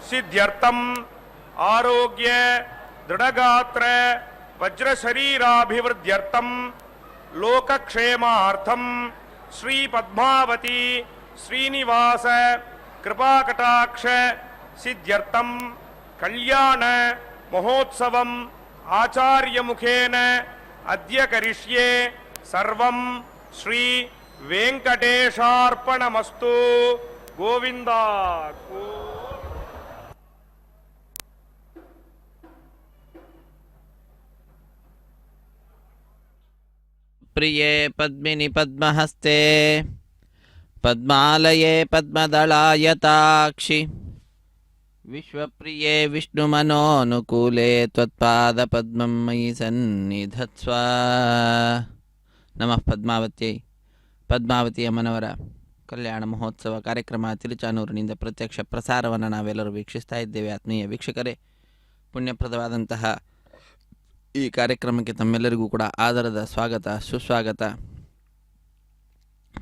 ಸಿದ್ಧ್ಯರ್ಥಂ ಆರೋಗ್ಯ ದೃಢಗಾತ್ರ ವಜ್ರಶರೀರಾಭಿವೃದ್ಧ್ಯರ್ಥಂ ಲೋಕಕ್ಷೇಮಾರ್ಥಂ ಶ್ರೀ ಪದ್ಮಾವತಿ ಶ್ರೀನಿವಾಸ ಕೃಪಾಕಟಾಕ್ಷ ಸಿದ್ಧ್ಯರ್ಥಂ ಕಲ್ಯಾಣ ಮಹೋತ್ಸವಂ ಆಚಾರ್ಯ ಮುಖೇನ ಅದ್ಯ ಕರಿಷ್ಯೆ ಸರ್ವಂ ಶ್ರೀ ವೆಂಕಟೇಶಾರ್ಪಣಮಸ್ತು. ಗೋವಿಂದ. ಪ್ರಿಯೇ ಪದ್ಮಿನಿ ಪದ್ಮಹಸ್ತೆ ಪದ್ಮಾಲಯೇ ಪದ್ಮದಳಾಯತಾಕ್ಷಿ ವಿಶ್ವಪ್ರಿಯೇ ವಿಷ್ಣುಮನೋನುಕೂಲೆ ತ್ವತ್ಪಾದ ಪದ್ಮಂ ಮಯಿ ಸನ್ನಿಧತ್ಸ್ವ. ನಮಃ ಪದ್ಮಾವತ್ಯೈ. ಪದ್ಮಾವತಿ ಅಮ್ಮನವರ ಕಲ್ಯಾಣ ಮಹೋತ್ಸವ ಕಾರ್ಯಕ್ರಮ ತಿರುಚಾನೂರಿನಿಂದ ಪ್ರತ್ಯಕ್ಷ ಪ್ರಸಾರವನ್ನು ನಾವೆಲ್ಲರೂ ವೀಕ್ಷಿಸ್ತಾ ಇದ್ದೇವೆ. ಆತ್ಮೀಯ ವೀಕ್ಷಕರೇ, ಪುಣ್ಯಪ್ರದವಾದಂತಹ ಈ ಕಾರ್ಯಕ್ರಮಕ್ಕೆ ತಮ್ಮೆಲ್ಲರಿಗೂ ಕೂಡ ಆದರದ ಸ್ವಾಗತ, ಸುಸ್ವಾಗತ.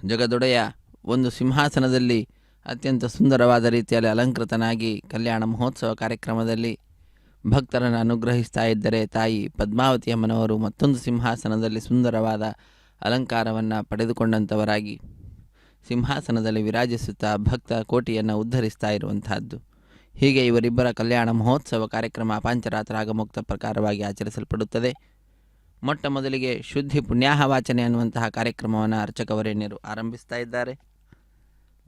ಜಗದೊಡೆಯ ಒಂದು ಸಿಂಹಾಸನದಲ್ಲಿ ಅತ್ಯಂತ ಸುಂದರವಾದ ರೀತಿಯಲ್ಲಿ ಅಲಂಕೃತನಾಗಿ ಕಲ್ಯಾಣ ಮಹೋತ್ಸವ ಕಾರ್ಯಕ್ರಮದಲ್ಲಿ ಭಕ್ತರನ್ನು ಅನುಗ್ರಹಿಸ್ತಾ ಇದ್ದರೆ, ತಾಯಿ ಪದ್ಮಾವತಿ ಅಮ್ಮನವರು ಮತ್ತೊಂದು ಸಿಂಹಾಸನದಲ್ಲಿ ಸುಂದರವಾದ ಅಲಂಕಾರವನ್ನು ಪಡೆದುಕೊಂಡಂಥವರಾಗಿ ಸಿಂಹಾಸನದಲ್ಲಿ ವಿರಾಜಿಸುತ್ತಾ ಭಕ್ತ ಕೋಟಿಯನ್ನು ಉದ್ಧರಿಸ್ತಾ ಇರುವಂತಹದ್ದು. ಹೀಗೆ ಇವರಿಬ್ಬರ ಕಲ್ಯಾಣ ಮಹೋತ್ಸವ ಕಾರ್ಯಕ್ರಮ ಪಾಂಚರಾತ್ರ ಆಗಮುಕ್ತ ಪ್ರಕಾರವಾಗಿ ಆಚರಿಸಲ್ಪಡುತ್ತದೆ. ಮೊಟ್ಟ ಮೊದಲಿಗೆ ಶುದ್ಧಿ ಪುಣ್ಯಾಹವಾಚನೆ ಅನ್ನುವಂತಹ ಕಾರ್ಯಕ್ರಮವನ್ನು ಅರ್ಚಕವರೇಣ್ಯರು ಆರಂಭಿಸ್ತಾ ಇದ್ದಾರೆ.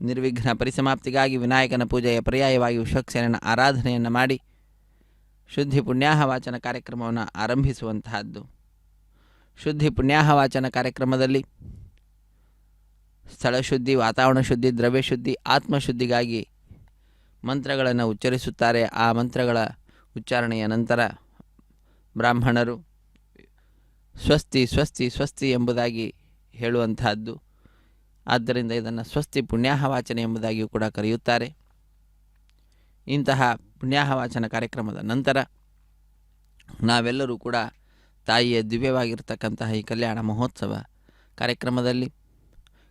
ನಿರ್ವಿಘ್ನ ಪರಿಸಮಾಪ್ತಿಗಾಗಿ ವಿನಾಯಕನ ಪೂಜೆಯ ಪರ್ಯಾಯವಾಗಿ ವಿಶ್ವಕ್ಸೇನನ ಆರಾಧನೆಯನ್ನು ಮಾಡಿ ಶುದ್ಧಿ ಪುಣ್ಯಾಹವಾಚನ ಕಾರ್ಯಕ್ರಮವನ್ನು ಆರಂಭಿಸುವಂತಹದ್ದು. ಶುದ್ಧಿ ಪುಣ್ಯಾಹವಾಚನ ಕಾರ್ಯಕ್ರಮದಲ್ಲಿ ಸ್ಥಳಶುದ್ಧಿ, ವಾತಾವರಣ ಶುದ್ಧಿ, ದ್ರವ್ಯಶುದ್ಧಿ, ಆತ್ಮಶುದ್ಧಿಗಾಗಿ ಮಂತ್ರಗಳನ್ನು ಉಚ್ಚರಿಸುತ್ತಾರೆ. ಆ ಮಂತ್ರಗಳ ಉಚ್ಚಾರಣೆಯ ನಂತರ ಬ್ರಾಹ್ಮಣರು ಸ್ವಸ್ತಿ ಸ್ವಸ್ತಿ ಸ್ವಸ್ತಿ ಎಂಬುದಾಗಿ ಹೇಳುವಂತಹದ್ದು. ಆದ್ದರಿಂದ ಇದನ್ನು ಸ್ವಸ್ತಿ ಪುಣ್ಯಾಹವಾಚನೆ ಎಂಬುದಾಗಿಯೂ ಕೂಡ ಕರೆಯುತ್ತಾರೆ. ಇಂತಹ ಪುಣ್ಯಾಹವಾಚನ ಕಾರ್ಯಕ್ರಮದ ನಂತರ ನಾವೆಲ್ಲರೂ ಕೂಡ ತಾಯಿಯ ದಿವ್ಯವಾಗಿರ್ತಕ್ಕಂತಹ ಈ ಕಲ್ಯಾಣ ಮಹೋತ್ಸವ ಕಾರ್ಯಕ್ರಮದಲ್ಲಿ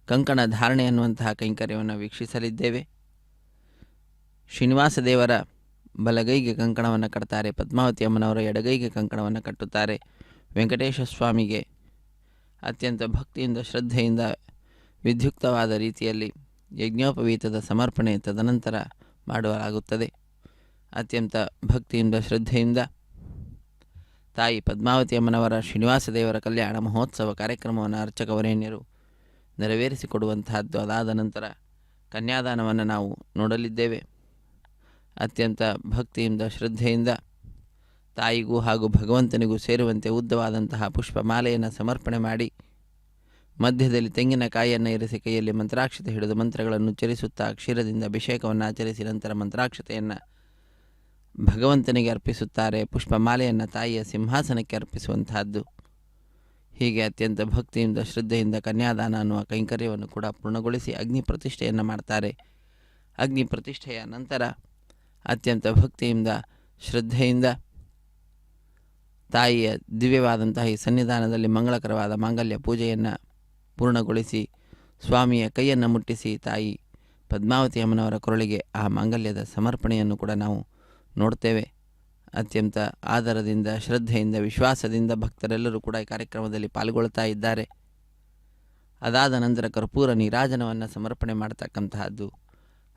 ಕಂಕಣ ಧಾರಣೆ ಅನ್ನುವಂತಹ ಕೈಂಕರ್ಯವನ್ನು ವೀಕ್ಷಿಸಲಿದ್ದೇವೆ. ಶ್ರೀನಿವಾಸ ದೇವರ ಬಲಗೈಗೆ ಕಂಕಣವನ್ನು ಕಟ್ತಾರೆ, ಪದ್ಮಾವತಿ ಅಮ್ಮನವರ ಎಡಗೈಗೆ ಕಂಕಣವನ್ನು ಕಟ್ಟುತ್ತಾರೆ. ವೆಂಕಟೇಶ ಸ್ವಾಮಿಗೆ ಅತ್ಯಂತ ಭಕ್ತಿಯಿಂದ ಶ್ರದ್ಧೆಯಿಂದ ವಿದ್ಯುಕ್ತವಾದ ರೀತಿಯಲ್ಲಿ ಯಜ್ಞೋಪವೀತದ ಸಮರ್ಪಣೆ ತದನಂತರ ಮಾಡಲಾಗುತ್ತದೆ. ಅತ್ಯಂತ ಭಕ್ತಿಯಿಂದ ಶ್ರದ್ಧೆಯಿಂದ ತಾಯಿ ಪದ್ಮಾವತಿ ಅಮ್ಮನವರ ಶ್ರೀನಿವಾಸ ದೇವರ ಕಲ್ಯಾಣ ಮಹೋತ್ಸವ ಕಾರ್ಯಕ್ರಮವನ್ನು ಅರ್ಚಕವರೇಣ್ಯರು ನೆರವೇರಿಸಿಕೊಡುವಂತಹದ್ದು. ಅದಾದ ನಂತರ ಕನ್ಯಾದಾನವನ್ನು ನಾವು ನೋಡಲಿದ್ದೇವೆ. ಅತ್ಯಂತ ಭಕ್ತಿಯಿಂದ ಶ್ರದ್ಧೆಯಿಂದ ತಾಯಿಗೂ ಹಾಗೂ ಭಗವಂತನಿಗೂ ಸೇರುವಂತೆ ಉದ್ದವಾದಂತಹ ಪುಷ್ಪಮಾಲೆಯನ್ನು ಸಮರ್ಪಣೆ ಮಾಡಿ ಮಧ್ಯದಲ್ಲಿ ತೆಂಗಿನಕಾಯಿಯನ್ನು ಇರಿಸಿ ಕೈಯಲ್ಲಿ ಮಂತ್ರಾಕ್ಷತೆ ಹಿಡಿದು ಮಂತ್ರಗಳನ್ನು ಉಚ್ಚರಿಸುತ್ತಾ ಕ್ಷೀರದಿಂದ ಅಭಿಷೇಕವನ್ನು ಆಚರಿಸಿ ನಂತರ ಮಂತ್ರಾಕ್ಷತೆಯನ್ನು ಭಗವಂತನಿಗೆ ಅರ್ಪಿಸುತ್ತಾರೆ. ಪುಷ್ಪಮಾಲೆಯನ್ನು ತಾಯಿಯ ಸಿಂಹಾಸನಕ್ಕೆ ಅರ್ಪಿಸುವಂತಹದ್ದು. ಹೀಗೆ ಅತ್ಯಂತ ಭಕ್ತಿಯಿಂದ ಶ್ರದ್ಧೆಯಿಂದ ಕನ್ಯಾದಾನ ಅನ್ನುವ ಕೈಂಕರ್ಯವನ್ನು ಕೂಡ ಪೂರ್ಣಗೊಳಿಸಿ ಅಗ್ನಿ ಪ್ರತಿಷ್ಠೆಯನ್ನು ಮಾಡ್ತಾರೆ. ಅಗ್ನಿ ಪ್ರತಿಷ್ಠೆಯ ನಂತರ ಅತ್ಯಂತ ಭಕ್ತಿಯಿಂದ ಶ್ರದ್ಧೆಯಿಂದ ತಾಯಿಯ ದಿವ್ಯವಾದಂತಹ ಈ ಸನ್ನಿಧಾನದಲ್ಲಿ ಮಂಗಳಕರವಾದ ಮಾಂಗಲ್ಯ ಪೂಜೆಯನ್ನು ಪೂರ್ಣಗೊಳಿಸಿ ಸ್ವಾಮಿಯ ಕೈಯನ್ನು ಮುಟ್ಟಿಸಿ ತಾಯಿ ಪದ್ಮಾವತಿ ಅಮ್ಮನವರ ಕೊರಳಿಗೆ ಆ ಮಾಂಗಲ್ಯದ ಸಮರ್ಪಣೆಯನ್ನು ಕೂಡ ನಾವು ನೋಡ್ತೇವೆ. ಅತ್ಯಂತ ಆದರದಿಂದ ಶ್ರದ್ಧೆಯಿಂದ ವಿಶ್ವಾಸದಿಂದ ಭಕ್ತರೆಲ್ಲರೂ ಕೂಡ ಈ ಕಾರ್ಯಕ್ರಮದಲ್ಲಿ ಪಾಲ್ಗೊಳ್ತಾ ಇದ್ದಾರೆ. ಅದಾದ ನಂತರ ಕರ್ಪೂರ ನೀರಾಜನವನ್ನು ಸಮರ್ಪಣೆ ಮಾಡ್ತಕ್ಕಂತಹದ್ದು,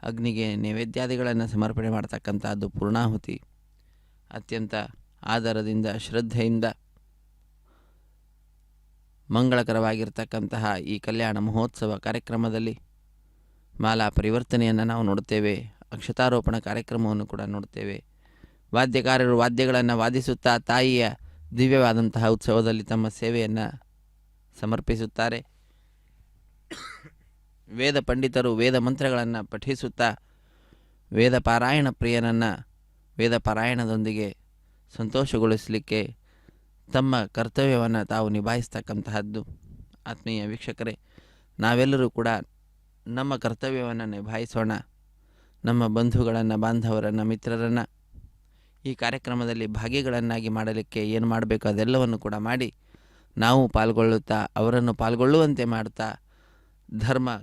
ಅಗ್ನಿಗೆ ನೈವೇದ್ಯಾದಿಗಳನ್ನು ಸಮರ್ಪಣೆ ಮಾಡ್ತಕ್ಕಂತಹದ್ದು ಪೂರ್ಣಾಹುತಿ. ಅತ್ಯಂತ ಆದರದಿಂದ ಶ್ರದ್ಧೆಯಿಂದ ಮಂಗಳಕರವಾಗಿರ್ತಕ್ಕಂತಹ ಈ ಕಲ್ಯಾಣ ಮಹೋತ್ಸವ ಕಾರ್ಯಕ್ರಮದಲ್ಲಿ ಮಾಲಾ ಪರಿವರ್ತನೆಯನ್ನು ನಾವು ನೋಡುತ್ತೇವೆ. ಅಕ್ಷತಾರೋಪಣ ಕಾರ್ಯಕ್ರಮವನ್ನು ಕೂಡ ನೋಡುತ್ತೇವೆ. ವಾದ್ಯಕಾರರು ವಾದ್ಯಗಳನ್ನು ವಾದಿಸುತ್ತಾ ತಾಯಿಯ ದಿವ್ಯವಾದಂತಹ ಉತ್ಸವದಲ್ಲಿ ತಮ್ಮ ಸೇವೆಯನ್ನು ಸಮರ್ಪಿಸುತ್ತಾರೆ. ವೇದ ಪಂಡಿತರು ವೇದ ಮಂತ್ರಗಳನ್ನು ಪಠಿಸುತ್ತಾ ವೇದ ಪಾರಾಯಣ ಪ್ರಿಯನನ್ನು ವೇದ ಪಾರಾಯಣದೊಂದಿಗೆ ಸಂತೋಷಗೊಳಿಸಲಿಕ್ಕೆ ತಮ್ಮ ಕರ್ತವ್ಯವನ್ನು ತಾವು ನಿಭಾಯಿಸ್ತಕ್ಕಂತಹದ್ದು. ಆತ್ಮೀಯ ವೀಕ್ಷಕರೇ, ನಾವೆಲ್ಲರೂ ಕೂಡ ನಮ್ಮ ಕರ್ತವ್ಯವನ್ನು ನಿಭಾಯಿಸೋಣ. ನಮ್ಮ ಬಂಧುಗಳನ್ನು, ಬಾಂಧವರನ್ನು, ಮಿತ್ರರನ್ನು ಈ ಕಾರ್ಯಕ್ರಮದಲ್ಲಿ ಭಾಗಿಗಳನ್ನಾಗಿ ಮಾಡಲಿಕ್ಕೆ ಏನು ಮಾಡಬೇಕು ಅದೆಲ್ಲವನ್ನು ಕೂಡ ಮಾಡಿ ನಾವು ಪಾಲ್ಗೊಳ್ಳುತ್ತಾ ಅವರನ್ನು ಪಾಲ್ಗೊಳ್ಳುವಂತೆ ಮಾಡುತ್ತಾ ಧರ್ಮ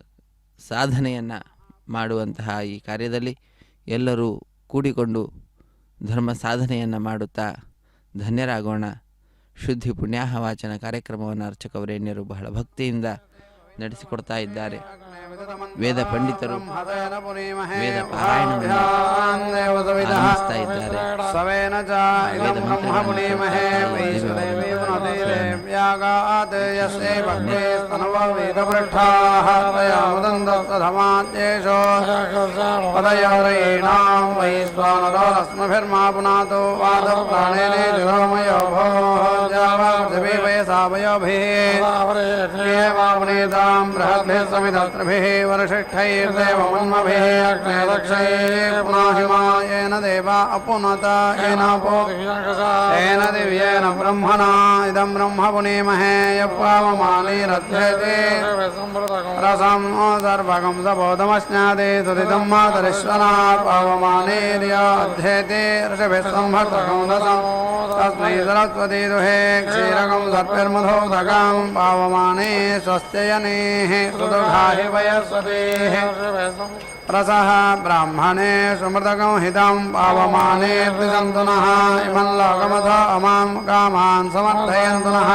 ಸಾಧನೆಯನ್ನು ಮಾಡುವಂತಹ ಈ ಕಾರ್ಯದಲ್ಲಿ ಎಲ್ಲರೂ ಕೂಡಿಕೊಂಡು ಧರ್ಮ ಸಾಧನೆಯನ್ನು ಮಾಡುತ್ತಾ ಧನ್ಯರಾಗೋಣ. ಶುದ್ಧಿ ಪುಣ್ಯಾಹ ವಾಚನ ಕಾರ್ಯಕ್ರಮವನ್ನು ಅರ್ಚಕವರೇಣ್ಯರು ಬಹಳ ಭಕ್ತಿಯಿಂದ ನಡೆಸಿಕೊಡ್ತಾ ಇದ್ದಾರೆ. ವೇದ ಪಂಡಿತರು ವೇದ ಪಾರಾಯಣವನ್ನು ಆರಂಭಿಸ್ತಾ ಇದ್ದಾರೆ. समिधस्त्रभिः वरषिष्ठैर्देवमन्मभिः अग्नेदक्षैः पुनः हिमायेन देवा अपुनत येन दिव्येन ब्रह्मणा इदं ब्रह्म पुनीमहे यप्पावमानीरध्यते रसं सर्वगं सबोधमश्नादे सुदितं मातरिश्वना पावमानीर्याध्येते ऋषभिः संभर्तकं दशं तस्मै सरस्वती दुहे क्षीरकं सत्भिर्मधोदकं पावमाने स्वस्त्ययनेः सुदुघाहि वयस्वतेः रसः ब्राह्मणे सुमृतकं हितं पावमाने सन्तु नः इमं लोकमथ अमां कामान् समर्थयन्तु नः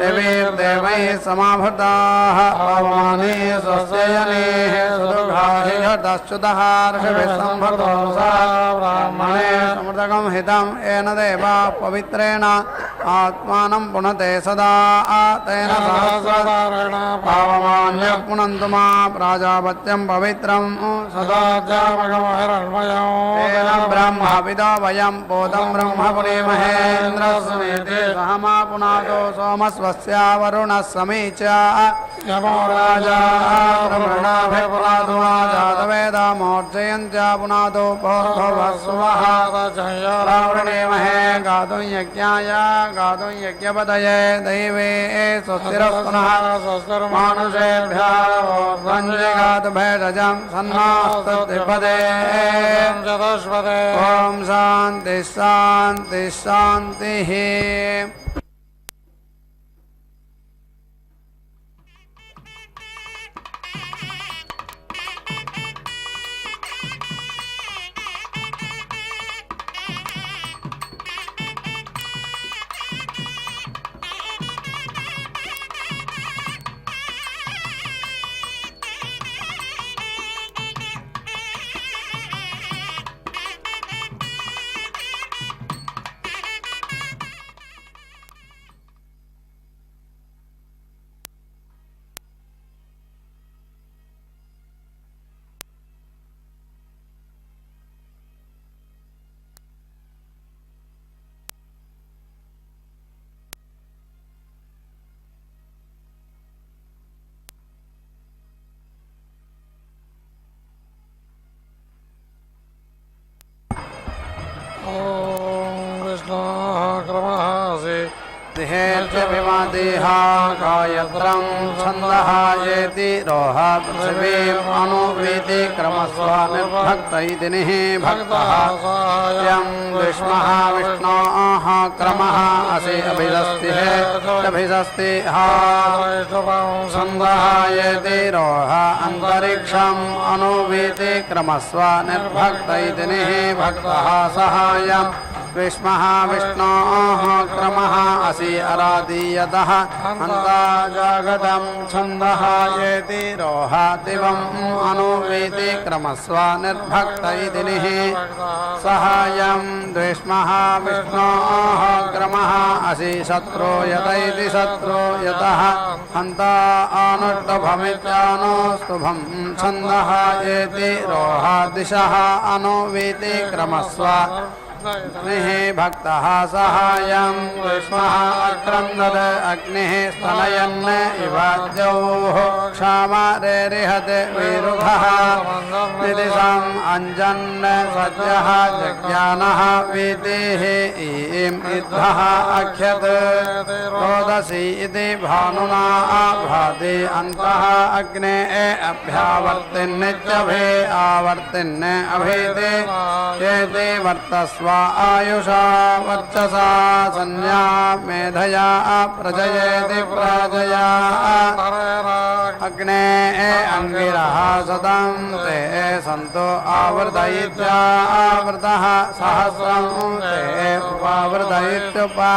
देवैर्देवैः समाभृताः पावमाने स्वस्त्ययनेः सुदुघाहि घटश्च्युतः ऋषभिः संभृतोऽसः ब्राह्मणे सुमृतकं हितं येन देवा पवित्रेण आत्मानं पुनते सदा तेन सहस्रधारेण पावमान्यः पुनन्तु मा प्राजापत्यं पवित्रं सदा तेन ब्रह्मविदो वयं बोधं ब्रह्म पुनीमहेन्द्रस्मेते सहमा पुनातो सोमस्वस्य वरुणः समीच यमो राजा ब्रह्मणाभिपुनादुमा जातवेदा मोर्जयन्त्य पुनातो भोर्भवस्वः रावृणीमहे गातुं यज्ञाय गातुं यज्ञपदये दैवे स्वस्तिरस्तुनः स्वस्तिर्मानुषेभ्यः ऊर्ध्वञ्जिगातु भेषजं सन्नास्तुतिपदे ॐ शान्तिः शान्तिः शान्तिः. देहेत्यभिमादेहा गायत्रं छन्दः येति रोह पृथिवीम् अनुवेति क्रमस्व निर्भक्त इति निः भक्तः यं विष्णुः विष्णोः क्रमः असि अभिदस्तिः अभिदस्तिः छन्दः येति रोह अन्तरिक्षम् अनुवेति क्रमस्व निर्भक्त इति निः भक्तः सहायम् विष्मः विष्णोः क्रमः असि अरादीयतः अन्ता जागतं छन्दः येति रोहातिवम् अनुवेति क्रमस्व निर्भक्त इति निः सहायं द्विष्मः विष्णोः क्रमः असि शत्रो यत इति शत्रो यतः अन्ता अनुष्टभमित्यानुस्तुभं छन्दः येति रोहादिशः अनुवेति क्रमस्व अग्निः भक्तः सहायं विष्मः अक्रन्दद अग्निः स्तनयन् इव द्यौः क्षामरेरिहते विरुधः दिदिशम् अञ्जन् सद्यः जज्ञानः वीतिः ईम् इद्धः अख्यत् रोदसी इति भानुना भाति अन्तः अग्ने अभ्यावर्तिन्नित्यभे आवर्तिन् अभेते चेते वर्तस्व आयुषा वर्चसा संज्ञा मेधया प्रजयेति प्रजया अग्ने अंगिरः सदं ते सन्तो आवर्धयित्या आवृतः सहस्रं ते उपावर्धयित्युपा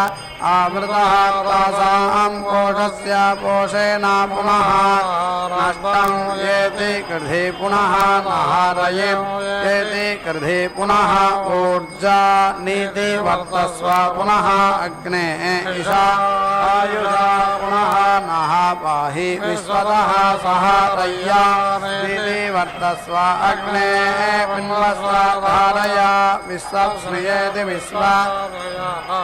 आवृतः तासां कोशस्य पोषेण पुनः नष्टं येति कृधि पुनः नहारयेत् येति कृधि पुनः ऊर्जा नीति वर्तस्व पुनः अग्ने ईशा आयुषा पुनः नः पाहि विश्वतः सहारय्या नीति वर्तस्व अग्ने पिन्वस्व धारया विश्वप्स्रियेति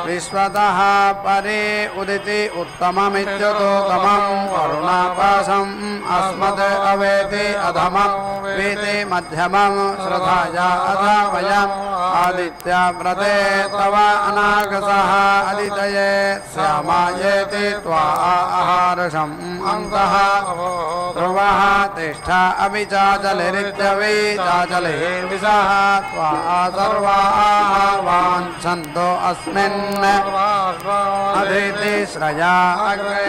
विश्वतः परे उदिति उत्तममित्युतोत्तमं वरुणापाशम् अस्मद् अवेति अधमं वेति मध्यमं श्रद्धाया अथ वयम् आदित्य व्रते तव अनागसः अदितये श्यामायेति त्वा आहारशम् अन्तः ध्रुवः तिष्ठ अपि चाचलिरित्यवि चाचले विशः त्वा सर्वाः वाञ्छन्तो अस्मिन् अदिति श्रया अग्रे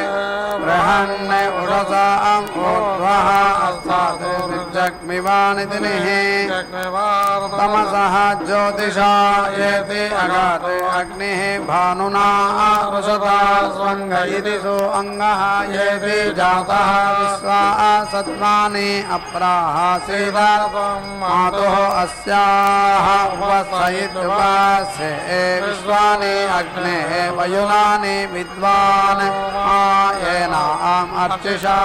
बृहन् उषसाम् ऊर्ध्वः अस्तात् जग्मिवानिति निः तमसः ज्योतिषा येति अगात् अग्निः भानुना रुषता स्वङ्ग इति सो अङ्गः येति जातः विश्वा सत्मानि अप्राहासीद मातुः अस्याः उपस्थयित्युपास्य विश्वानि अग्नेः वयुनानि विद्वान् येनाम् अर्चिषा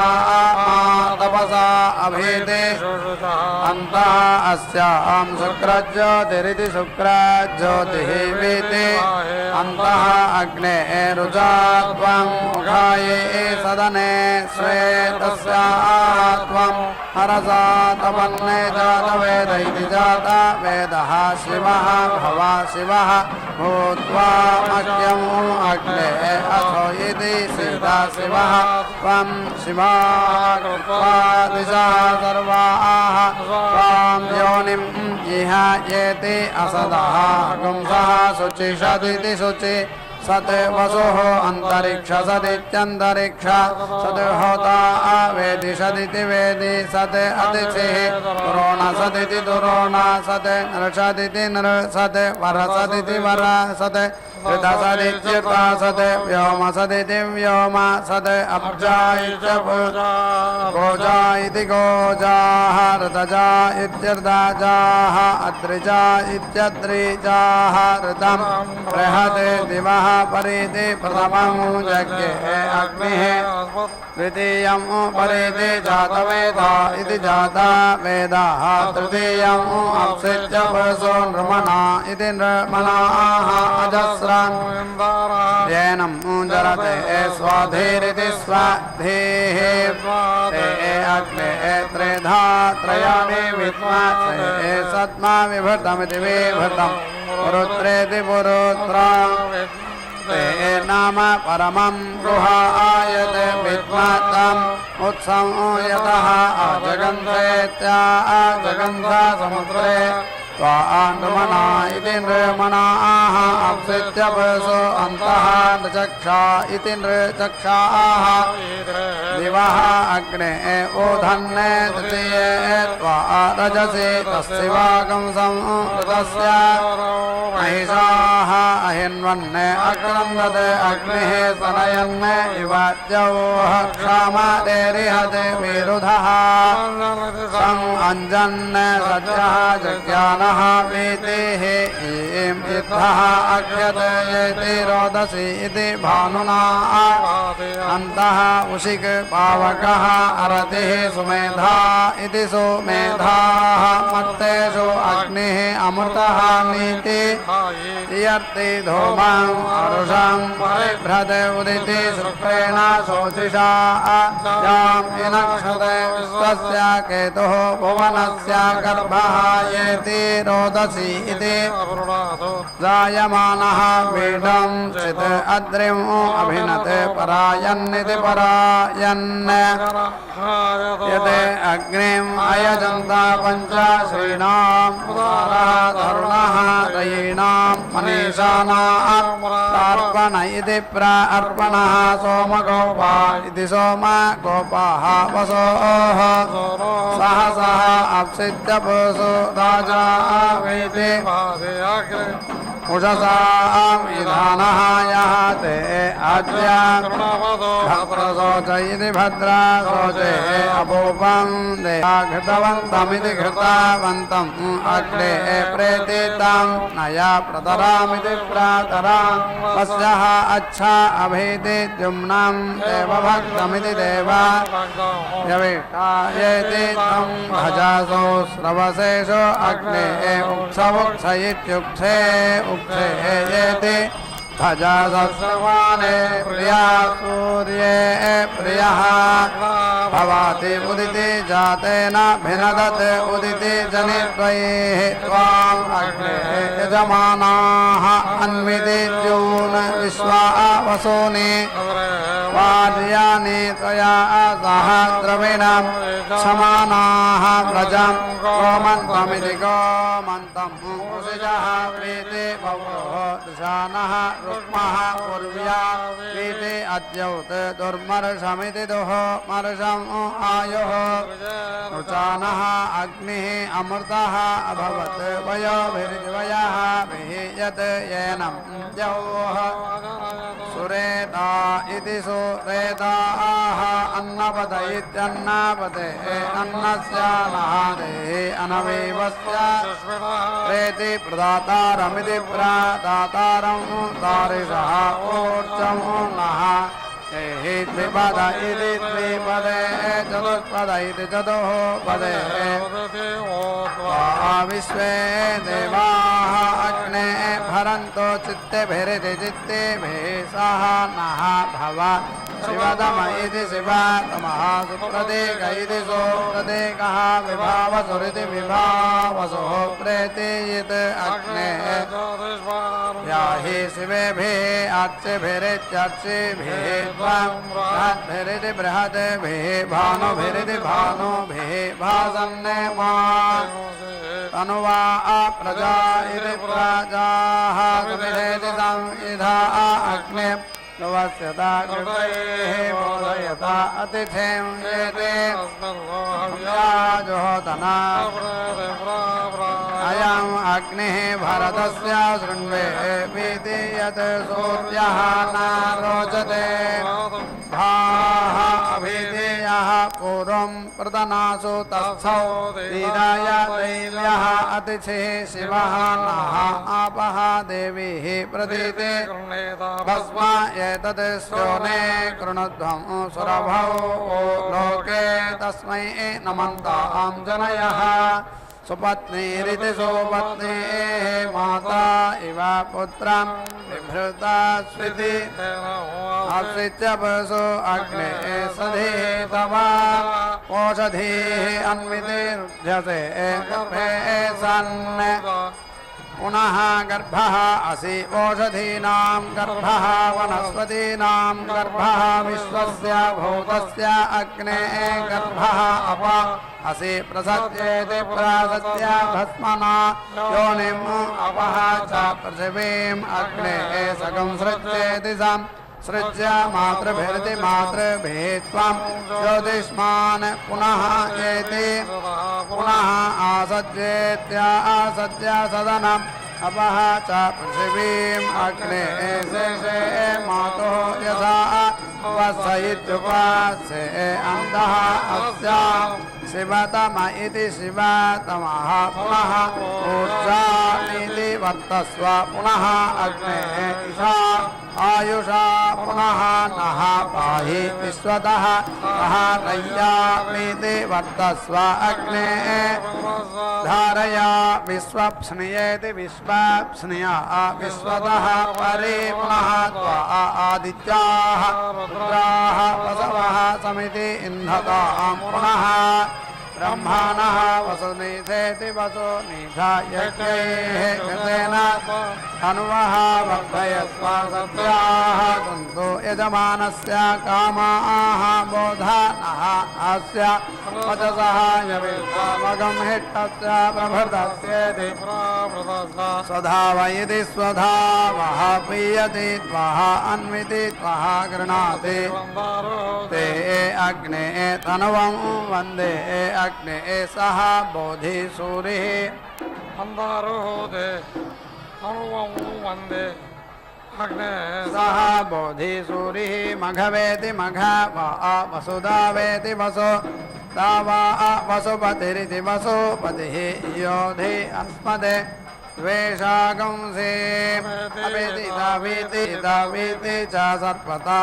तपसा अभेते अन्तः अस्यां शुक्रज्योतिरिति शुक्रज्योतिः वेते अन्तः अग्नेः रुचा त्वं मुखाये सदने स्वे तस्याः त्वं हरसा तपन्ने जातवेद इति जाता वेदः शिवः भवा शिवः भूत्वा मह्यम् अग्ने अथो इति सीता शिवः त्वं शिवा कृत्वा दिशः सर्वाः त्वां योनिम् इह येति असदः गुंसः शुचिषदिति शुचि सत् वसुः अन्तरिक्ष सदित्यन्तरिक्ष सत् होता वेदि सदिति वेदि सत् अतिथिः दुरोण सदिति दुरोण सत् नृषदिति नृसत् वरसदिति वर सत् ऋतसदित्युता सत् व्योम सदिति व्योम सत् अब्जा गोजा इति गोजाः ऋतजा इत्यर्धजाः अद्रिजा इत्यद्रिजाः ऋतं बृहत् दिवः परिति प्रथमं यज्ञे अग्निः द्वितीयं परिति जातवेदा इति जाता वेदाः तृतीयं अप्सित्य पुरुषो नृमणा इति नृमणाः अजस्रन् येनं जरते स्वाधीरिति स्वाधीः ते अग्ने त्रेधा त्रयाणि विद्मा ते सत्मा विभृतमिति विभृतं पुरुत्रेति पुरुत्रा ते नाम परमं गृहायते विद्मातम् उत्संयतः अजगन्धेत्या अजगन्ध समुद्रे त्वान्मना इति नृमणाः अप्सित्य पुरुषो अन्तः नृचक्षा इति नृचक्षाः दिवः अग्ने ओधन्ने तृतीये त्वा रजसि तस्यवागं संतस्य महिषाः अहिन्वन्ने अक्रन्दते अग्निः सनयन् इव जौः क्षामदेरिहते विरुधः सं अञ्जन् सज्जः जज्ञानः वीतिः ईम् इद्धः अख्यते येति रोदसी इति भानुना अन्तः उशिक पावकः अरतिः सुमेधा इति सुमेधाः मत्तेषु अग्निः अमृतः नीति इयर्ति धूमं पुरुषं परिभ्रते उदिति शुक्रेण शोचिषा याम् इनक्षते विश्वस्य केतुः भुवनस्य गर्भः येति रोदसी इति जायमानः पीठं चित् अद्रिम् अभिनते परायन्निति परायन् यते अग्निम् अयजन्ता पञ्च श्रीणाम् उदारः तरुणः रयीणाम् मनीषाणार्पण इति प्रार्पणः सोमगोपा इति सोमगोपाः वसोः सहसः अप्सित्यपुषु राजा वेति उषसाम् विधानः यः ते अद्य भद्रशोच इति भद्राशोचे अपूपम् देहा घृतवन्तमिति घृतवन्तम् अग्रे प्रेतितम् नया प्रतरामिति प्रातराम् तस्याः अच्छा अभीति जुम्नम् देवभक्तमिति देवा यविष्टायेति तम् भजासो श्रवसेषु अग्ने उक्षवुक्ष इत्युक्षे उक्षे येति भजासस्रवाणे प्रिया सूर्ये प्रियः भवाति उदिति जातेन भिनदते उदिति जनित्वैः त्वाम् अग्ने यजमानाः अन्विदित्यून् विश्वा वसूनि वार्याणि त्वया सह द्रविणं समानाः व्रजं गोमन्तमिति गोमन्तम् उषिजः प्रीति पौरोः दुशानः रुक्मः पूर्व्या प्रीति अद्यौत् दुर्मर्षमिति दुः मर्षम् आयुः रुचानः अग्निः अमृतः अभवत् वयोभिर्द्वयः विहीयत् येनं द्यौः सुरेता इति सुरेताः अन्नपद इत्यन्नपदे अन्नस्य नहादेः अनवीवस्य प्रेति प्रदातारमिति प्रदातारं तारिषः ऊर्जं नः एहि द्विपद इति द्विपदे चतुष्पद इति चतुःपदे विश्वे देवाः अग्ने भरन्तो चित्तेभिरिति चित्तेभिः सह नः भव शिवतम इति शिवतमः सुप्रतीक इति सुप्रतीकः विभावसुरिति विभावसुः प्रेति यत् अग्ने या हि शिवेभिः अर्चिभिरित्यर्चिभिः बृहद्भिरिति बृहद्भिः भानुभिरिति भानुभिः भासन्ने मा तनुवा प्रजा इति प्रजाः सुमिधेति संविधा अग्ने नवस्यता कृतैः बोधयता अतिथिं येते जोतना अयम् अग्निः भरतस्य शृण्वे भीति यत् सूर्यः न रोचते भाः अभिधेयः पूर्वं प्रदनासु तस्थौ दीदाय दैव्यः अतिथिः शिवः नः आपः देवीः प्रदीते भस्म एतत् स्योने कृणध्वं सुरभौ लोके तस्मै नमन्तां जनयः सुपत्नीरिति सुपत्नीः माता इव पुत्रं बिभृता स्विति अप्सित्यपसु अग्ने सधि तव ओषधीः अन्वितिरुध्यसे गर्भे सन् पुनः गर्भः असि ओषधीनां गर्भः वनस्पतीनां गर्भः विश्वस्य भूतस्य अग्ने गर्भः अप असि प्रसज्येति प्रसज्य भस्मना योनिम् अपः च पृथिवीम् अग्ने सकं सृज्येति सम् सृज्य मातृभिरिति मातृभिः त्वं ज्योतिष्मान् पुनः एति पुनः आसज्येत्यासज्य सदनम् अपः च पृथिवीम् अग्ने शेषे मातुः यथा वसयित्युपासे अन्धः अस्यां शिवतम इति शिवतमः पुनः ऊर्जानीति वर्तस्व पुनः अग्ने ईशा आयुषा पुनः नः पाहि विश्वतः कः रय्यामीति वर्तस्व अग्ने धारया विश्वप्स्नियेति विश्वप्स्निया विश्वतः परे पुनः त्वा आदित्याः रुद्राः वसवः समिति इन्धतां पुनः ब्रह्माणः वसुनिधेति वसुनिधा यज्ञैः कृतेन हनुमः वर्धयस्व सत्याः सन्तु यजमानस्य कामाः बोधानः अस्य वचसः यविद्वामगं हिष्टस्य प्रभृतस्येति स्वधावयति स्वधावः प्रीयति त्वः अन्विति त्वः गृह्णाति ते अग्ने तनुवं वन्दे अग्ने सह बोधि सूरिः अंधारोदे अनुवं वन्दे अग्ने सह बोधि सूरिः मघवेति मघ वसुधावेति वसु तावा वसुपतिरिति वसुपतिः योधि अस्मदे द्वेषागंसे अवेति दावीति दावीति च सर्पता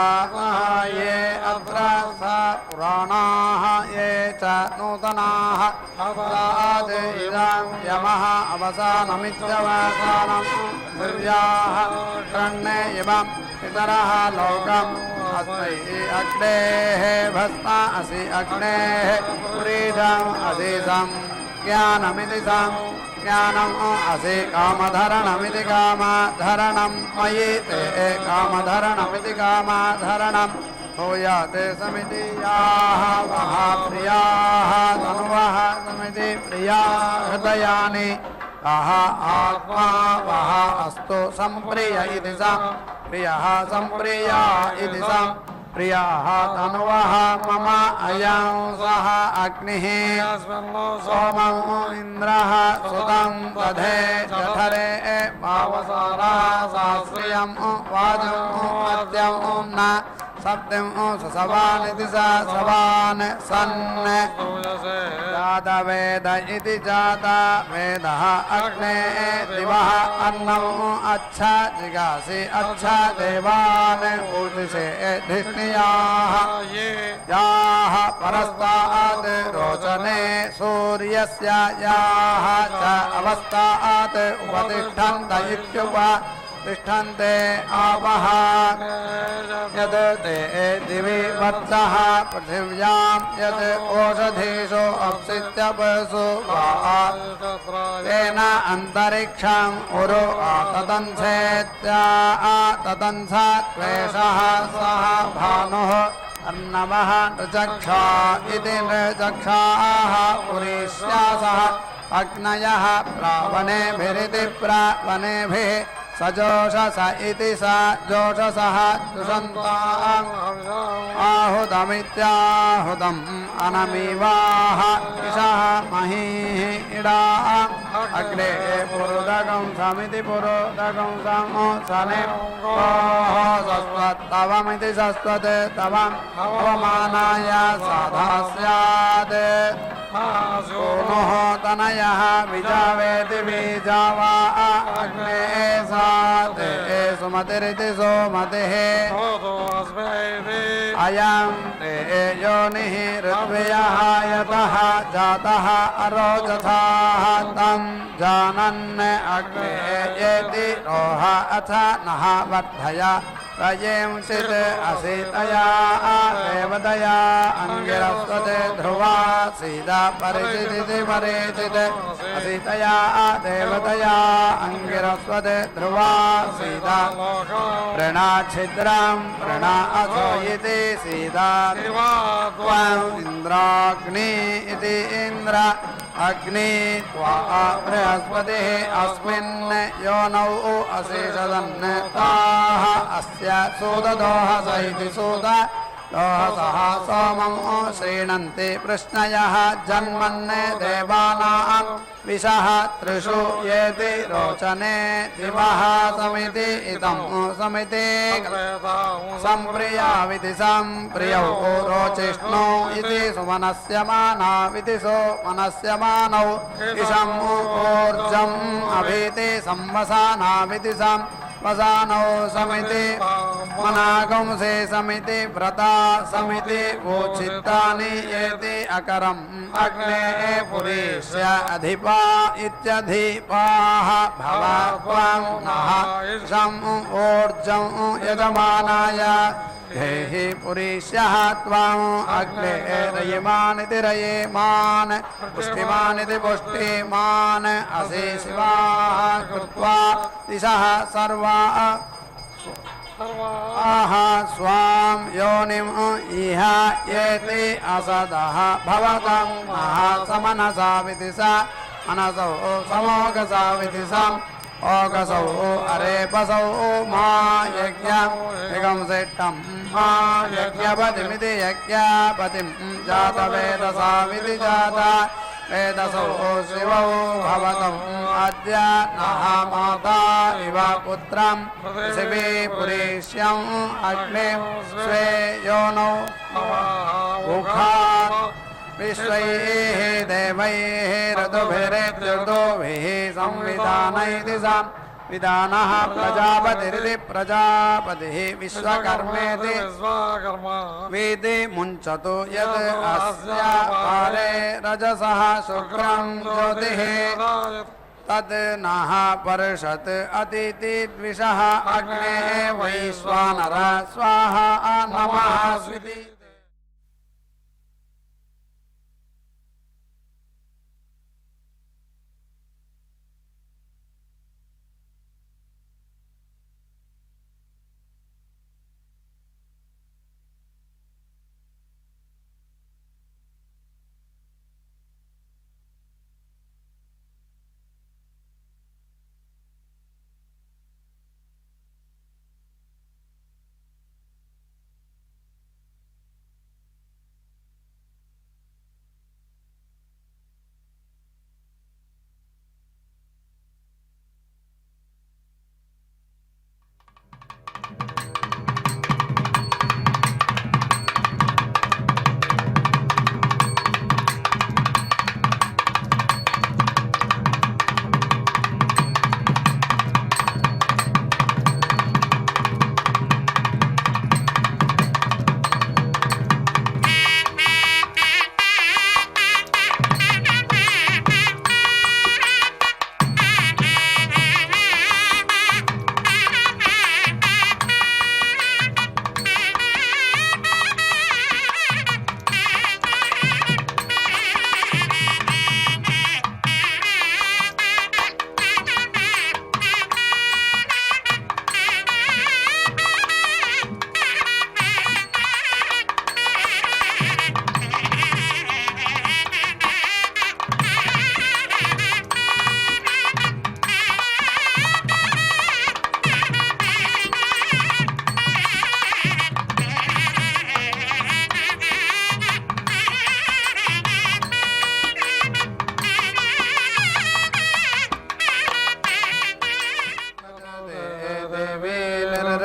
ये अत्र स पुराणाः ये च नूतनाः ताद् इदं यमः अवसानमित्यवसानं दिव्याः क्रण्णे इमं पितरः लोकम् अस्मै अग्नेः भस्मा असि अग्नेः पुरीशम् असीसं ज्ञानमिति सं ज्ञानम् असि कामधरणमिति कामधरणं मयि ते कामधरणमिति कामधरणं भूयाते समिति याः वः प्रियाः तनुवः समिति प्रिया हृदयानि अह आत्मा वः अस्तु सम्प्रिय इति सं प्रियः सम्प्रिया इति सं प्रियाः तनुवः मम अयं सः अग्निः सोमं इन्द्रः सुतं दधे जठरे पावसारः शास्त्रियं वाजं मद्यं न सप्तम सवानिति सवान् सन् जातवेद इति जातवेदः अग्ने दिवः अन्नम् अच्छा जिगासि अच्छा देवान् ऊर्दिशे धिष्णियाः याः परस्तात् रोचने सूर्यस्य याः च अवस्थात् उपतिष्ठन्त इत्युप तिष्ठन्ते आपः यद् ते दिवि वत्सः पृथिव्यां यद् ओषधीषु अप्सित्यपसु तेन अन्तरिक्षम् उरु आततन्सेत्या आततन्सा त्वेषः सः भानुः अर्णवः नृचक्षा इति नृचक्षाः पुरीष्यासः अग्नयः प्रावनेभिरिति प्रावनेभिः सजोषस इति स जोषसः दुषन्ताम् आहुतमित्याहुतम् अनमीवाः इषः महीः इडाः अग्रे पुरुदकं समिति पुरुदकं सने सस्वत्तवमिति सस्वत् तवम् अवमानाय साधा स्यात् सोनुः तनयः विजावेति बीजावा अग्ने साते सुमतिरिति सोमतिः अयं ते योनिः ऋत्वियः यतः जातः अरोचथाः तं जानन् अग्ने येति रोह अथ नः वर्धय प्रयेंसित् असीतया देवतया अङ्गिरस्वते ध्रुवा सीता परिचिदिति परिचित् असीतया देवतया अङ्गिरस्वते ध्रुवा सीता प्रणा प्रणा असो इति सीता त्वम् इन्द्राग्नि इति इन्द्र अग्नि त्वा बृहस्पतिः अस्मिन् योनौ अशेषदन् ताः अस्य सूददोहस इति सूद दोहसः सोमं श्रीणन्ति पृश्नयः जन्मन् देवानां विशः त्रिषु येति रोचने दिवः समिति इदं समिति सम्प्रियाविति सम्प्रियौ रोचिष्णो इति सुमनस्यमानाविति सुमनस्यमानौ इषम् ऊर्जम् अभीति संवसानाविति संवसानौ समिति मनागंसे समिति व्रता समिति वोचित्तानि एति अकरम् अग्ने पुरेश्य अधिपा इत्यधिपाः भवत्वं नः शम् ऊर्जं यजमानाय देहि पुरीष्यः त्वम् अग्ने रयिमानिति रयेमान् पुष्टिमानिति पुष्टिमान् असि शिवाः कृत्वा दिशः सर्वाः स्वां योनिम् इह येति असदः भवतं महासमनसा विदिशा मनसौ समोगसाविदिशम् ओगसौ अरेपसौ मा यज्ञं सेट्टं मा यज्ञपतिमिति यज्ञपतिं जातवेदसा विधि जाता वेदसौ शिवौ भवतम् अद्य नः माता इव पुत्रं शिवे पुरेष्यम् अग्ने स्वे योनौ मुखात् विश्वैः देवैः ऋतुभिरित्युर्दुभिः संविधानैति विधानः प्रजापतिरिति प्रजापतिः विश्वकर्मेति वेदे मुञ्चतु यद् अस्य पारे रजसः शुक्रं ज्योतिः तद् नः पर्षत् अतिथि द्विषः अग्ने वैश्वानर स्वाहा नमः स्विति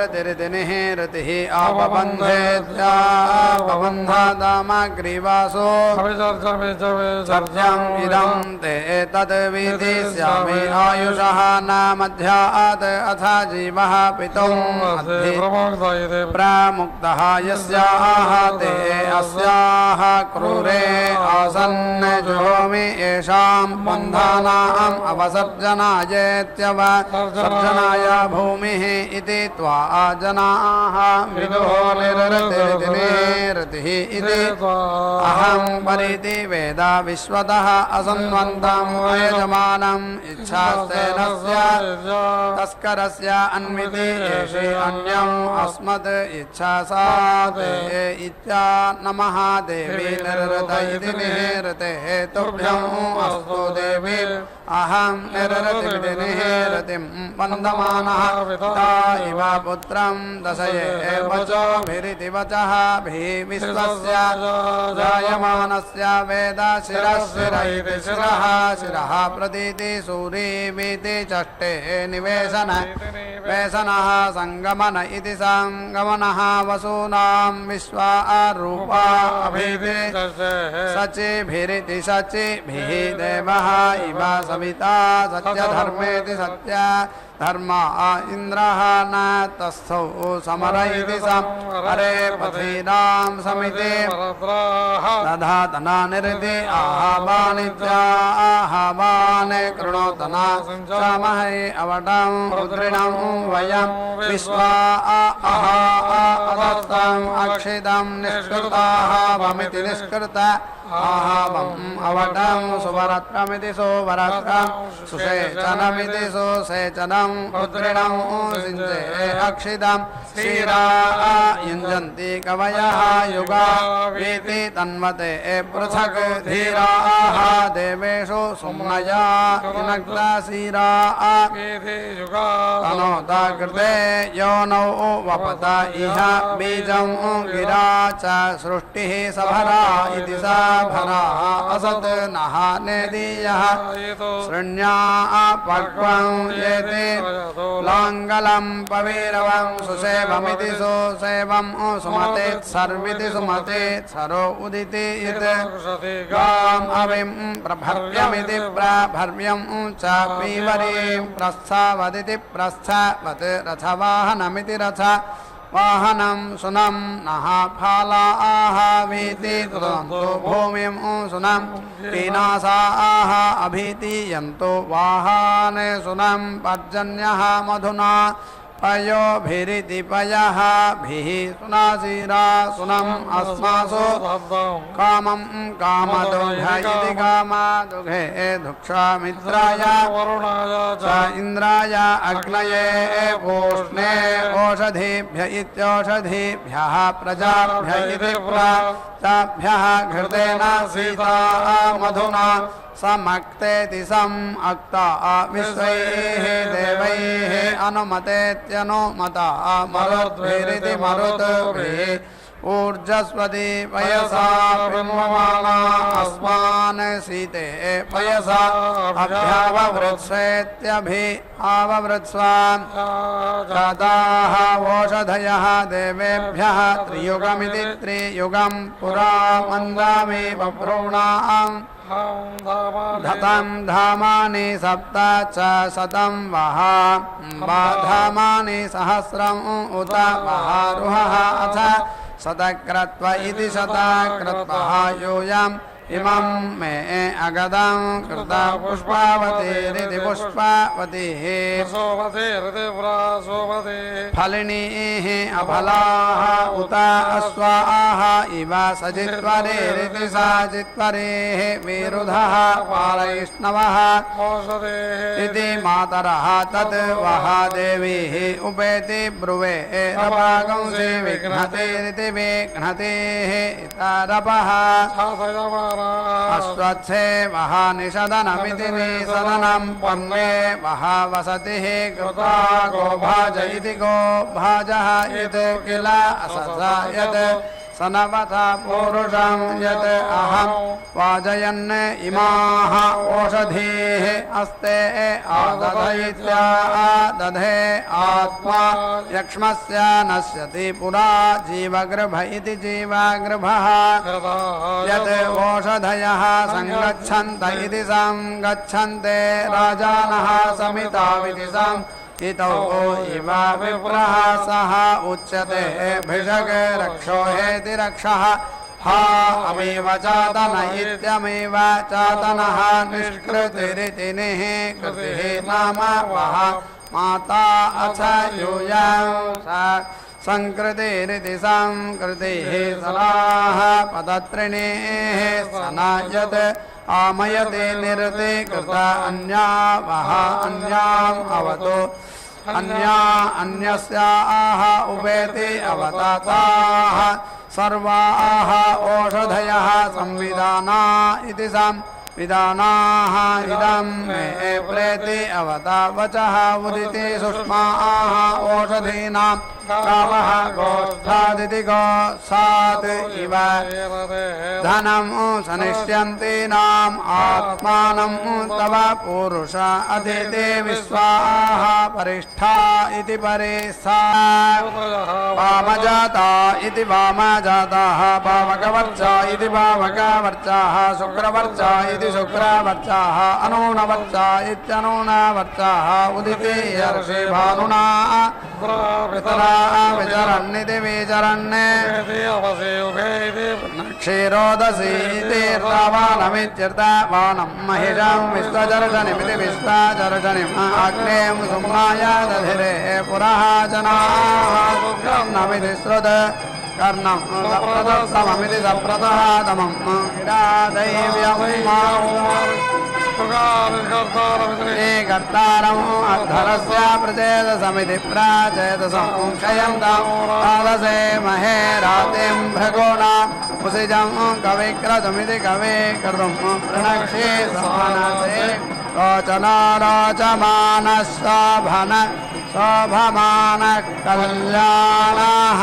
रतिर्दिनिः रतिः आपबन्धेत्यापबन्धादामग्रीवासो सर्जम् इदं ते तद्विदिष्यामि आयुषः न मध्यात् अथ जीवः पितुम् प्रमुक्तः यस्याः ते अस्याः क्रूरे आसन् जुहोमि येषां बन्धानाम् अवसर्जनायेत्यवसर्जनाय भूमिः इति त्वा जनाः विदुः निर्रतिर्दिनिरतिः इति अहं परिति वेद विश्वतः असन्वन्तम् अयजमानम् इच्छास्तेनस्य तस्करस्य अन्विति येषे अन्यम् अस्मत् इच्छा सा ते इच्छा नमः देवी निर्रत इति निरतेः तुभ्यम् अस्तु देवी अहं निर्रतिमिति निरतिं वन्दमानः पिता इव पुत्रं दशये वचोभिरिति वचः विश्वस्य जायमानस्य वेद शिरः इति शिरः शिरः प्रतीति सूरीमिति चष्टे निवेशन वेशनः सङ्गमन इति सङ्गमनः वसूनां विश्वा रूपा अभिधि सचिभिरिति सचिभिः देवः इव सविता सत्यधर्मेति सत्य धर्मा इन्द्रः न तस्थौ समर इति सम हरे पथीनां समिते दधातना निरति आहावानित्या आहावाने कृणोतना समहे अवटं रुद्रिणं वयं विश्वा अदत्तम् अक्षितं निष्कृताहावमिति निष्कृता आहावम् अवटं सुवरत्रमिति सुवरत्रं सुसेचनमिति सुसेचनं रुद्रिणं सिञ्चे अक्षितं क्षीरा युञ्जन्ति कवयः युगा वीति तन्वते पृथक् धीराः देवेषु सुम्नया विनक्ताशीरा तनोता कृते योनौ वपता इह बीजं गिरा च सृष्टिः सभरा इति सा भराः असत् नः नेदीयः शृण्या पक्वं येते लाङ्गलं पवीरवं सुसेवमिति सुसेवं सुमतेत् सर्विति सुमतेत् सरो उदिति यत् गाम् अविं प्रभर्व्यमिति प्रभर्व्यं च पीवरीं प्रस्थावदिति प्रस्थावत् रथवाहनमिति रथ वाहनं सुनं नः फालाः वीति तुदन्तु भूमिं सुनं पीनासाः अभीतीयन्तु वाहाने सुनं पर्जन्यः मधुना पयोभिरिति पयः भिः सुनासीरा सुनम् अस्मासु कामं कामदुघ इति कामादुघे धुक्षामित्राय च इन्द्राय अग्नये पूष्णे ओषधीभ्य इत्यौषधीभ्यः प्रजाभ्य इति प्रजाभ्यः घृतेन सीता मधुना समक्तेति सम अक्ता विश्वैः देवैः अनुमतेत्यनुमता मरुद्भिरिति मरुद्भिः ऊर्जस्वती पयसा ब्रह्ममाना अस्मान् सीते पयसा अभ्याववृत्सेत्यभिआववृत्स्वान् जाताः ओषधयः देवेभ्यः त्रियुगमिति त्रियुगं पुरा मन्दामि बभ्रूणाम् धतं धामानि सप्त च शतं वः धामानि सहस्रम् उत वहारुहः अथ शतक्रत्व इति शतक्रत्वः यूयम् इमं मे अगदं कृता पुष्पावतीरिति पुष्पावतीः फलिनीः अफलाः उत अश्वाः इव सजित्वरेरिति सजित्वरेः विरुधः पालैष्णवः इति मातरः तत् वः देवीः उपेति ब्रुवे रपागंसि विघ्नतेरिति विघ्नतेः इतरपः अश्वत्थे वः निषदनमिति निषदनं पर्णे वः वसतिः कृता गोभाज इति गोभाजः यत् किल असस यत् सनवता पूरुषं यत् अहं वाजयन् इमाः ओषधीः अस्ते आदधयित्या आदधे आत्मा यक्ष्मस्य नश्यति पुरा जीवगृभ इति जीवगृभः यत् ओषधयः सङ्गच्छन्त इति सङ्गच्छन्ते राजानः समिताविति सम् इतौ इव विप्रः सः उच्यते भिषग रक्षो हेति रक्षः हा अमेव चातन इत्यमेव चातनः निष्कृतिरिति निः कृतिः नाम वः माता अथ यूयं संकृतिरिति संकृतिः सनाः पदत्रिणेः सनायत् आमयते निरते कृता अन्या वः अन्याम् अवतु अन्या अन्यस्याः उपेति अवताताः सर्वाः ओषधयः संविधाना इति संविधानाः इदं मे प्रेति अवता वचः उदिति सुष्माः ओषधीनां गावः गोष्ठादिति गोसात् इव धनं सनिष्यन्तीनाम् आत्मानं तव पुरुष अदिति विश्वाः परिष्ठा इति परिस्था पाव वामजाता इति वामजाताः पावकवर्चा इति पावकवर्चाः शुक्रवर्चा इति शुक्रवर्चाः अनूनवर्चा इत्यनूनवर्चाः उदिते यर्षे भानुना पितरा विचरन्निति विचरन् क्षीरोदसी तीर्थवानमित्यर्थवानं महिषां विश्वचर्षणिमिति विश्वचर्षणिम् अग्नें सुम्नाय दधिरे पुरः जनाः नमिति श्रुत कर्णं सप्रतममिति सप्रतमं कर्तारम् अद्धरस्य प्रचेतसमिति प्राचेतसं क्षयन्तं तादसे महे रातिं भृगोणा मुसिजं कविक्रतुमिति कविक्रतुं प्रणक्षे समानसे रोचना रोचमानः शोभमानः कल्याणः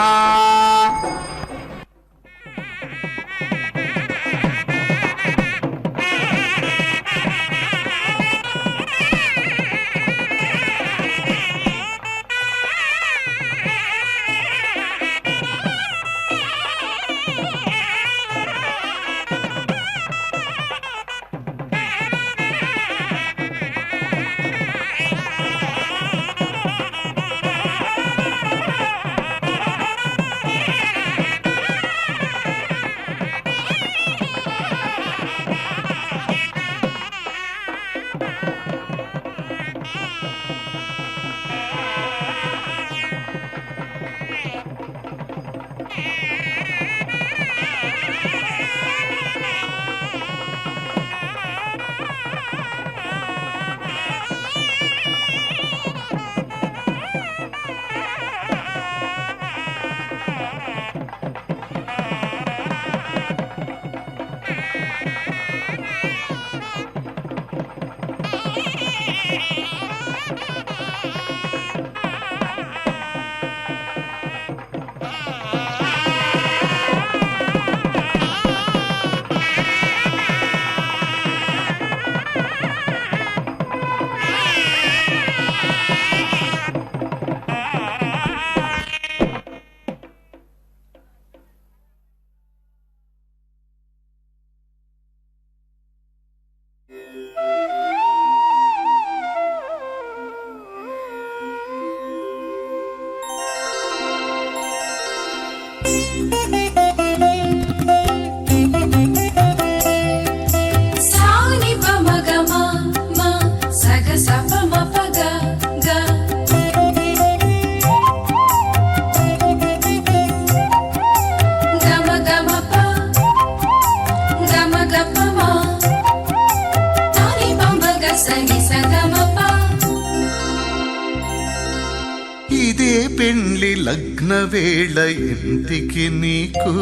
ఇదే పెండ్లి లగ్న వేళ ఎంతికి నీకు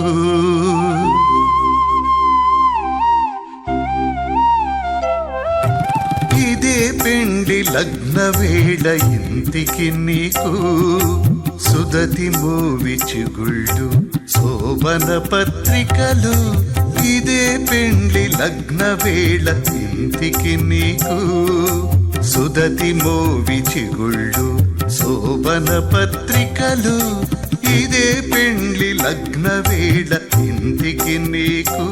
ఇదే పెండ్లి లగ్న వేళ ఎంతికి నీకు సుదతి మోవి చిగుళ్ళు శోభన పత్రికలు ఇదే పెండ్లి లగ్న వేళ ఎంతికి నీకు సుదతి మోవి చిగుళ్ళు శోభన పత్రికలు ఇదే పెండ్లి లగ్న వేళ ఇంటికి నీకు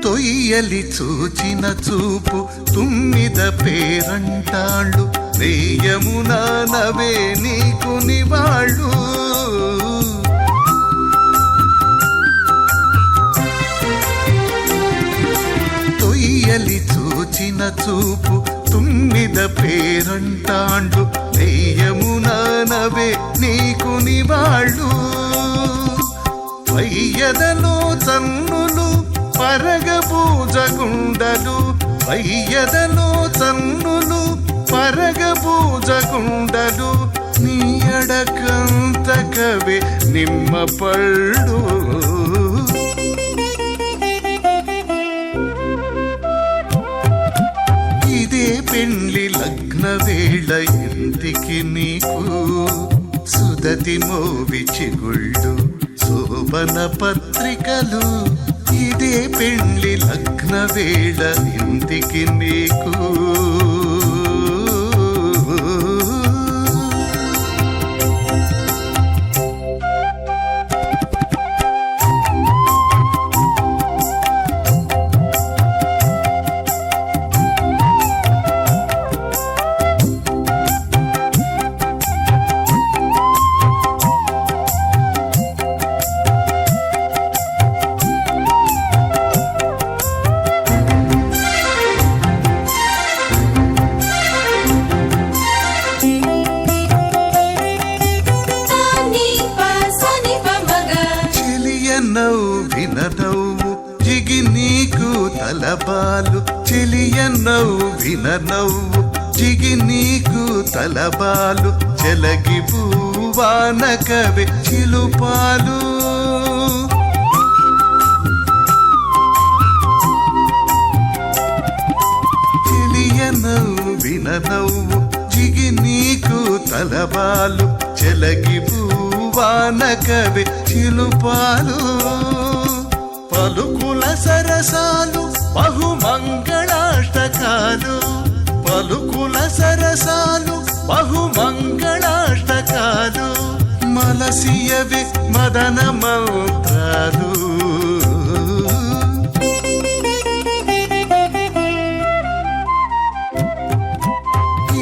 తొయ్యలి చూచిన చూపు తుమ్మిద పేరంటాళ్ళు రేయమునా నవే నీకు నివాళ్ళు తొయ్యలి చూచిన చూపు తుమ్మిద పేరంటాళ్ళు రేయమునా నవే నీకు నివాళ్ళు వయ్యదలో చన్నులు పరగబూజగుండలు వయ్యదలో చన్నులు పరగబూజగుండలు నీ అడకంతకవే నిమ్మ పళ్ళు ఇదే పెండ్లి లగ్న వేళ ఇంటికి నీకు సుదతి మోవి చిగుళ్ళు శోభన పత్రికలు ఇదే పెండ్లి లగ్న వేళ ఇంటికి నీకు నవ్వు జిగి నీకు తలబాలు చెలియ నవ్విన నవ్వు జిగి నీకు తలబాలు చెలగి పూవాన కవి చిలుపాలు చెలియ నవ్విన నవ్వు జిగి నీకు తలబాలు చెలగి పూవాన కవి చిలుపాలు పలుకుల సరసాలు బహుమంగళాష్టకాలు పలుకుల సరసాలు బహుమంగళాష్టకాలు మలసియవి మదన మంత్రాలు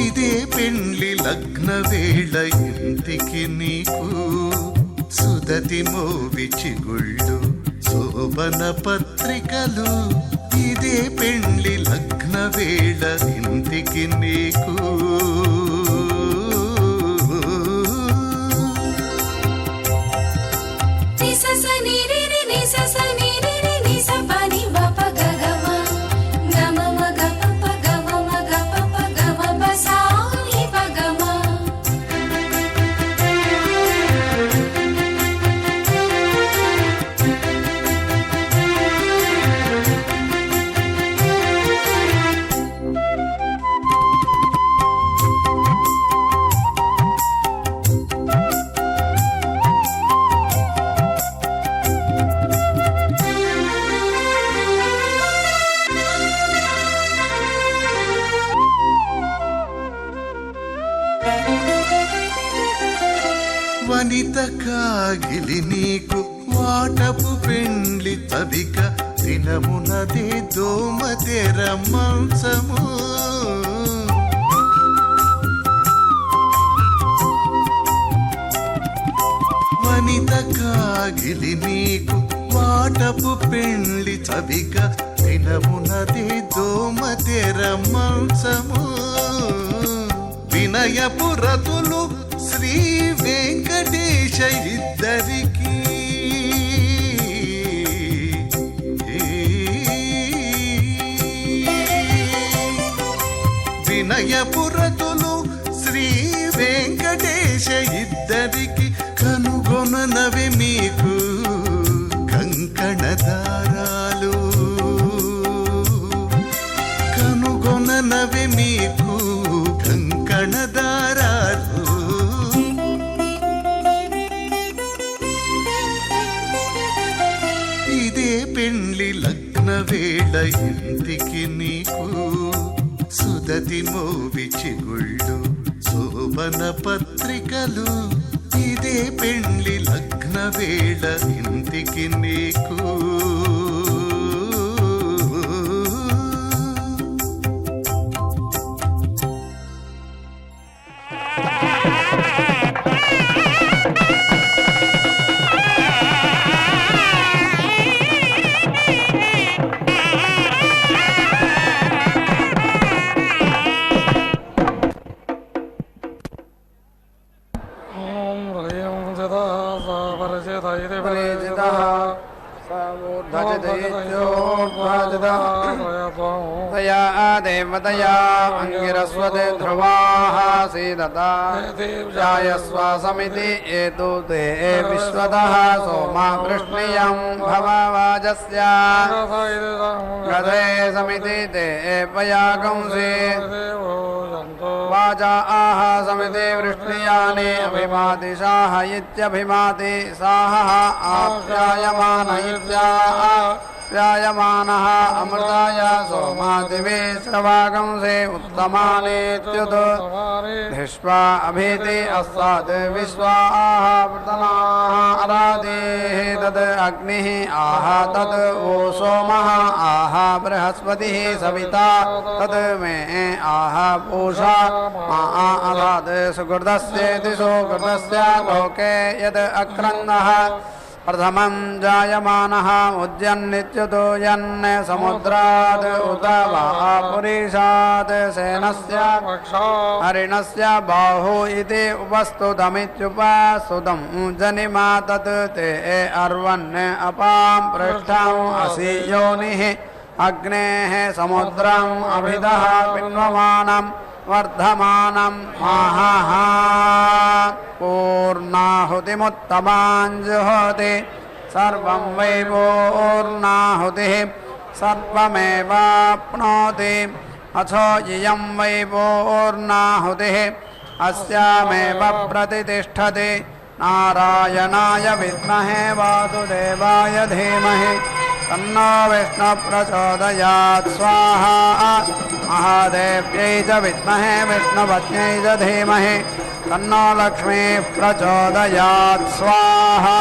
ఇదే పెండ్లి లగ్న వేళ ఇంటికి నీకు సుదతి మోవి చిగుళ్ళు శోభన పత్రికలు ఇదే పెండ్లి లగ్న వేళ ఇంటికి నీకు వనిత కాగిలి నీకు వాటపు పెండ్లి తవిక దినమునదే దోమ తెర మంచము వనిత కాగిలి నీకు వాటపు పెండ్లి తవిక దినమునదే దోమ తెర మంచము వినయపు రతులు శ్రీ వెంకటేశ ఇద్దరికి వినయపురతులు శ్రీ వెంకటేశ ఇద్దరికి కనుగొననవి మీకు కంకణ దారాలు కనుగొననవి మీకు కంకణ దారాలు ఇదే పెండ్లి లగ్న వేళ ఇంటికి నీకు సుదతి మోవి చిగుళ్ళు శోభన పత్రికలు ఇదే పెండ్లి లగ్న వేళ ఇంటికి నీకు పరిచిత ఇది परिचितः समूर्धजितयोर्भाजितः तया देवतया अङ्गिरस्वते ध्रुवाः सीदता जायस्व समिति एतु ते विश्वतः सोमा वृष्णियं भववाजस्य गते समिति ते पयागंसि वाजा आह समिति वृष्णियानि अभिमातिशाह इत्यभिमाति साहः आप्यायमान इत्याप्यायमानः अमृताय सोमादिवे श्रवागंसे उत्तमानेत्युत धिष्वा अभीति अस्तात् विश्वाः प्रतनाः अराधेः तद् अग्निः आह तद् वो सोमः आह बृहस्पतिः सविता तद् मे आह पूषा मा अराध सुकृतस्येति सुकृतस्य लोके यद् अक्रन्दः प्रथमं जायमानः उद्यन्नित्युतो यन् समुद्रात् उत वा पुरीशात् सेनस्य हरिणस्य बाहु इति उपस्तुतमित्युपस्तुतं जनिमा तत् ते अर्वन् अपां पृष्ठम् असि योनिः अग्नेः समुद्रम् अभितः पिन्वमानम् वर्धमानं महाः पूर्णाहुतिमुत्तमाञ्जुहोति सर्वं वै पूर्णाहुतिः सर्वमेवाप्नोति अथो इयं वै पूर्णाहुतिः अस्यामेव प्रतितिष्ठति नारायणाय विद्महे वासुदेवाय धीमहि तन्नो विष्णु प्रचोदयात् स्वाहा महादेव्यै च विद्महे विष्णुपत्न्यै च धीमहि तन्नो लक्ष्मी प्रचोदयात् स्वाहा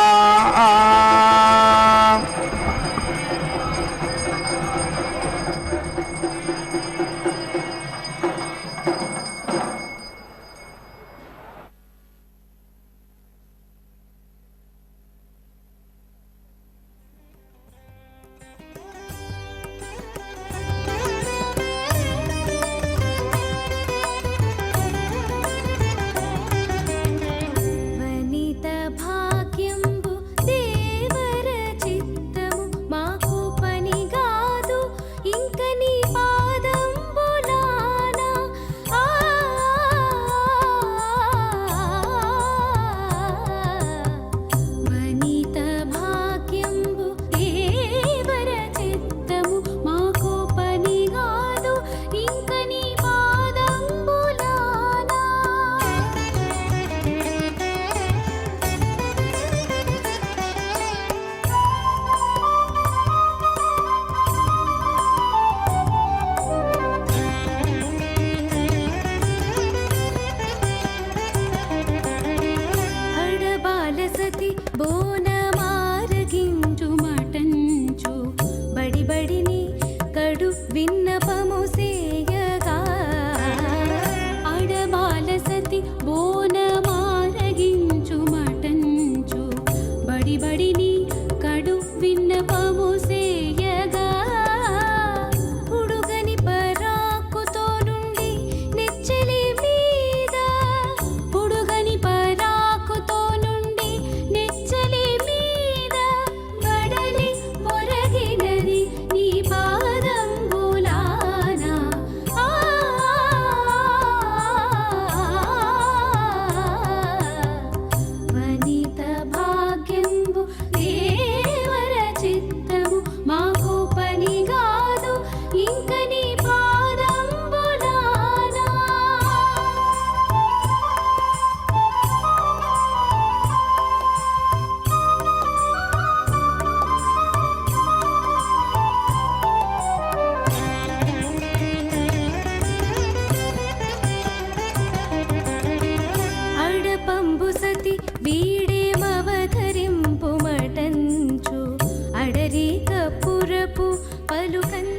వీడేమవధరింపు మటంచు అడరి కపురపు పలుకన్